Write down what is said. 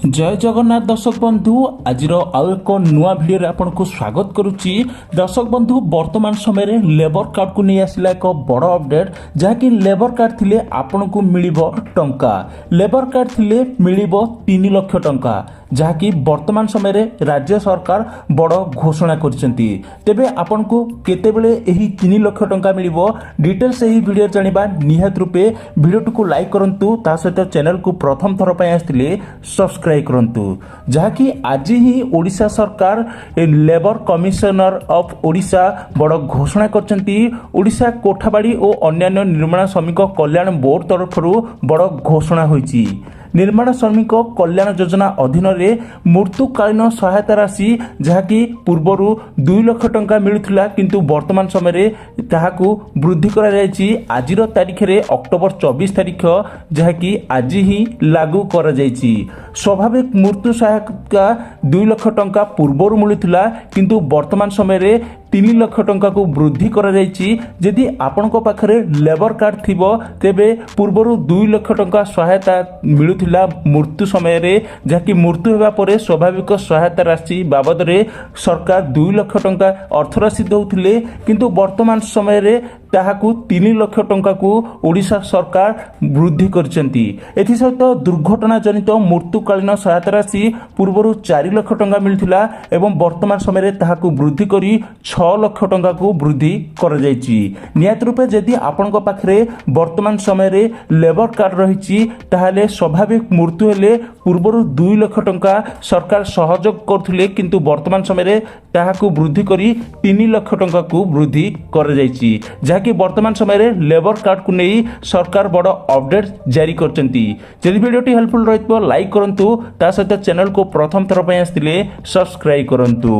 जय जगन्नाथ दर्शक बंधु आज आउ एक नुआ भिडियो आपको स्वागत करुच्ची। दर्शक बंधु वर्तमान समय लेबर कार्ड को नहीं आसला एक बड़ अपडेट जहाँकि लेबर कार्ड थिले आपन को मिलिबो टंका। लेबर कार्ड थिले मिलिबो 3 लाख टंका जहाँकि वर्तमान समय राज्य सरकार बड़ घोषणा करछंती। तेबे आपन को केतेबेले एही 3 लाख टंका मिलिबो डिटेल्स एही वीडियो जानिबा निहात रूपे वीडियो को लाइक करंतु ता सहित चैनल को प्रथम थर पय आस्थिले सब्सक्राइब करंतु। जहाँकि आज ही ओडिशा सरकार लेबर कमिशनर ऑफ ओडिशा बड़ घोषणा करछंती। ओडिशा कोठाबाड़ी और अन्य निर्माण श्रमिक कल्याण बोर्ड तरफरु बड़ घोषणा होईची। निर्माण श्रमिक कल्याण योजना अधीन रे मृत्युकालीन सहायता राशि जहाँकि पूर्वर 2 लाख टंका मिलुथिला किंतु वर्तमान समय ताहाकू वृद्धि करा जायछि। आजिर तारीख रे अक्टोबर 24 तारीख जहाँकि आज ही लागू करा जायछि। स्वाभाविक मृत्यु सहायता 2 लाख टंका पूर्वर मिलुथिला किंतु वर्तमान समय 3 लाख टंका को वृद्धि करा जायछि। यदि आपनको पाखरे लेबर कार्ड थिबो तेबे पूर्वर 2 लाख टंका सहायता मिलुथिला मृत्यु समय रे जहाँकि मृत्यु हेबा परे स्वाभाविक सहायता राशि बाबद रे सरकार 2 लाख टंका अर्थ राशि दउथिले किंतु वर्तमान समय रे ताहाकू 3 लाख टंका को ओडिशा सरकार वृद्धि करछंती। एथि सहित दुर्घटना जनित मृत्युकालीन सहायता राशि पूर्वर 4 लाख टंका मिलथिला एवं वर्तमान समय रे ताहाकू वृद्धि करी 6 लाख टंका को वृद्धि कर जायछि। नियत रूपे यदि आपनको पाखरे वर्तमान समय रे लेबर कार्ड रहिछि ताहाले स्वाभाविक मृत्यु हेले पूर्वर 2 लाख टंका सरकार सहयोग करथिले किंतु वर्तमान समय रे ताहाकू वृद्धि करी 3 लाख टंका को वृद्धि कर जायछि। कि वर्तमान समय रे लेबर कार्ड को नहीं सरकार बड़ अपडेट जारी करछंती। यदि वीडियोटी हेल्पफुल रहितबो लाइक करंतु ता सहित चैनल को प्रथम थर पय आस्थिले सब्सक्राइब करंतु।